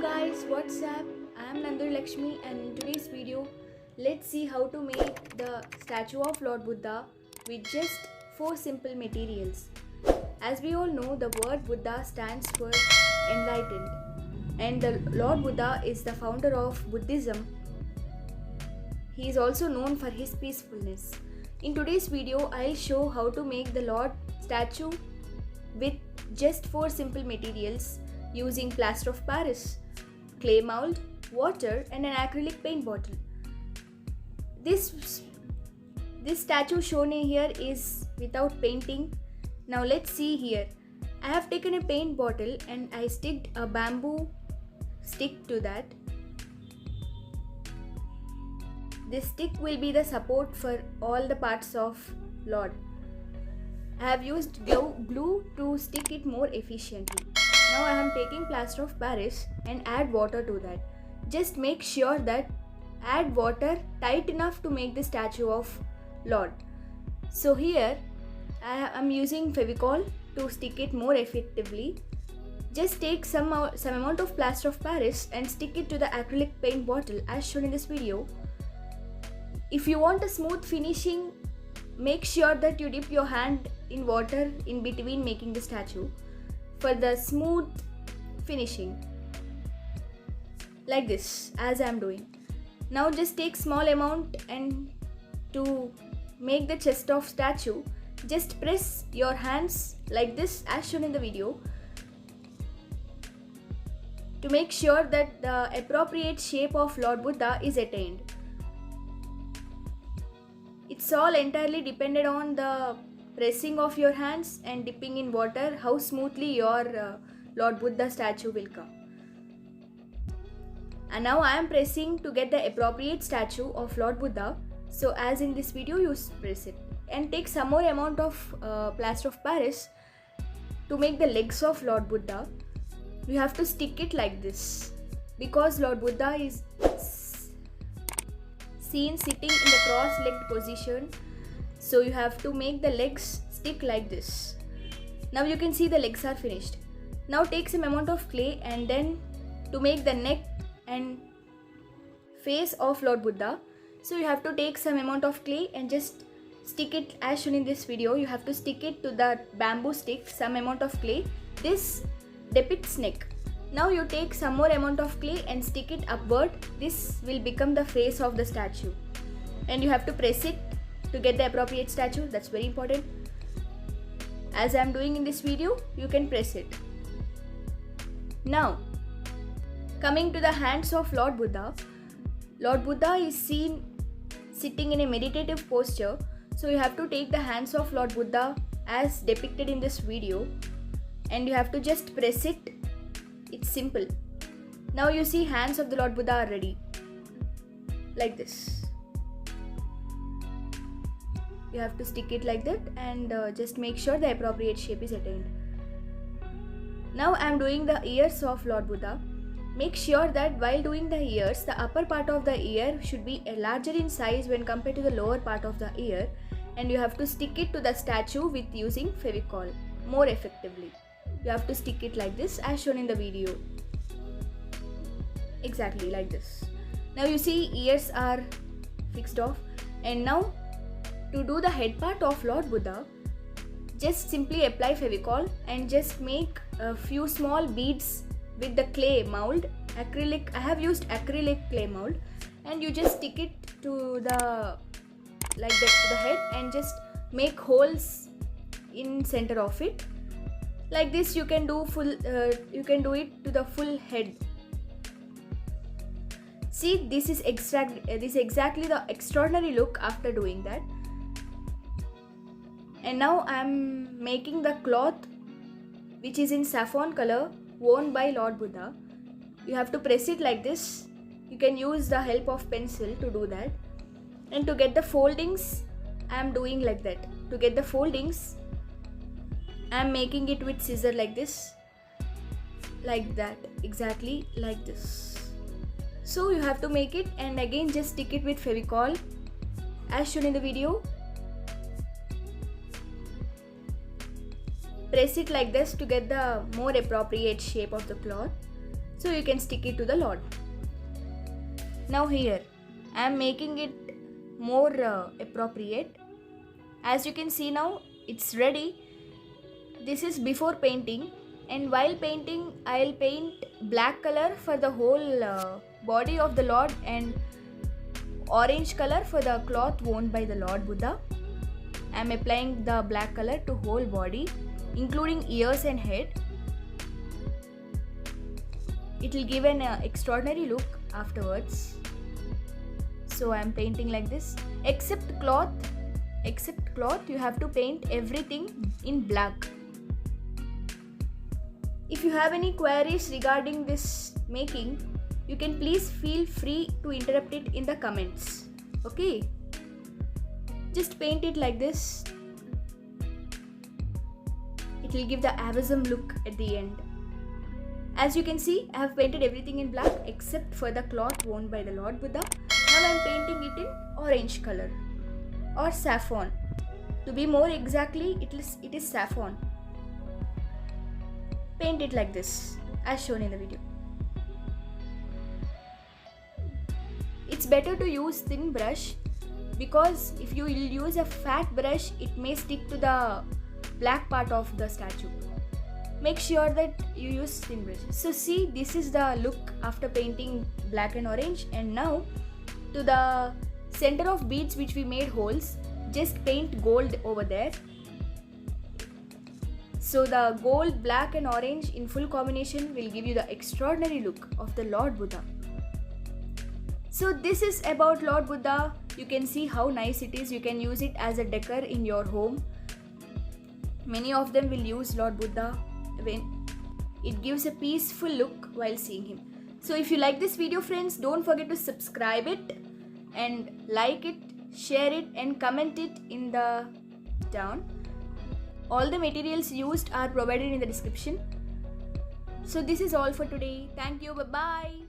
Guys, what's up? I am Nandur Lakshmi and in today's video, let's see how to make the statue of Lord Buddha with just 4 simple materials. As we all know, the word Buddha stands for enlightened, and the Lord Buddha is the founder of Buddhism. He is also known for his peacefulness. In today's video, I'll show how to make the Lord statue with just 4 simple materials using plaster of Paris, clay mold, water and an acrylic paint bottle. This statue shown here is without painting. Now let's see here. I have taken a paint bottle and I sticked a bamboo stick to that. This stick will be the support for all the parts of Lord. I have used glue to stick it more efficiently. Now I am taking plaster of Paris and add water to that. Just make sure that add water tight enough to make the statue of Lord. So here I am using Fevicol to stick it more effectively. Just take some amount of plaster of Paris and stick it to the acrylic paint bottle as shown in this video. If you want a smooth finishing, make sure that you dip your hand in water in between making the statue for the smooth finishing, like this, as I am doing. Now just take small amount, and to make the chest of statue, just press your hands like this as shown in the video to make sure that the appropriate shape of Lord Buddha is attained. It's all entirely dependent on the pressing of your hands and dipping in water, how smoothly your Lord Buddha statue will come. And now I am pressing to get the appropriate statue of Lord Buddha. So as in this video, you press it and take some more amount of plaster of Paris to make the legs of Lord Buddha. You have to stick it like this because Lord Buddha is seen sitting in the cross-legged position. So you have to make the legs stick like this. Now you can see the legs are finished. Now take some amount of clay and then to make the neck and face of Lord Buddha. So you have to take some amount of clay and just stick it as shown in this video. You have to stick it to the bamboo stick, some amount of clay. This depicts neck. Now you take some more amount of clay and stick it upward. This will become the face of the statue. And you have to press it to get the appropriate statue. That's very important. As I am doing in this video, you can press it. Now, coming to the hands of Lord Buddha. Lord Buddha is seen sitting in a meditative posture. So you have to take the hands of Lord Buddha as depicted in this video. And you have to just press it. It's simple. Now you see hands of the Lord Buddha are ready. Like this. You have to stick it like that and just make sure the appropriate shape is attained. Now I am doing the ears of Lord Buddha. Make sure that while doing the ears, the upper part of the ear should be larger in size when compared to the lower part of the ear, and you have to stick it to the statue with using Fevicol more effectively. You have to stick it like this as shown in the video. Exactly like this. Now you see ears are fixed off, and now to do the head part of Lord Buddha, just simply apply Fevicol and just make a few small beads with the clay mold. Acrylic, I have used acrylic clay mold, and you just stick it to the like that to the head and just make holes in center of it. Like this, you can do you can do it to the full head. See, this is exactly the extraordinary look after doing that. And now I am making the cloth which is in saffron color worn by Lord Buddha. You have to press it like this. You can use the help of pencil to do that. And to get the foldings, I am doing like that. To get the foldings, I am making it with scissor like this. Like that. Exactly like this. So you have to make it and again just stick it with Fevicol as shown in the video. Press it like this to get the more appropriate shape of the cloth. so you can stick it to the Lord. Now here I am making it more appropriate. As you can see now, it's ready. This is before painting, and while painting I'll paint black color for the whole body of the Lord and orange color for the cloth worn by the Lord Buddha. I'm applying the black color to whole body, including ears and head. It will give an extraordinary look afterwards. So I'm painting like this. Except cloth, you have to paint everything in black. If you have any queries regarding this making, you can please feel free to interrupt it in the comments. Okay? Just paint it like this. It will give the awesome look at the end. As you can see, I have painted everything in black except for the cloth worn by the Lord Buddha. Now I am painting it in orange color or saffron. To be more exactly, it is saffron. Paint it like this as shown in the video. It's better to use thin brush, because if you use a fat brush, it may stick to the black part of the statue. Make sure that you use thin brush. So see, this is the look after painting black and orange. And now to the center of beads which we made holes, just paint gold over there. So the gold, black and orange in full combination will give you the extraordinary look of the Lord Buddha. So this is about Lord Buddha. You can see how nice it is. You can use it as a decor in your home. Many of them will use Lord Buddha when it gives a peaceful look while seeing him. So if you like this video, friends, don't forget to subscribe it and like it, share it and comment it in the down. All the materials used are provided in the description. So this is all for today. Thank you. Bye-bye.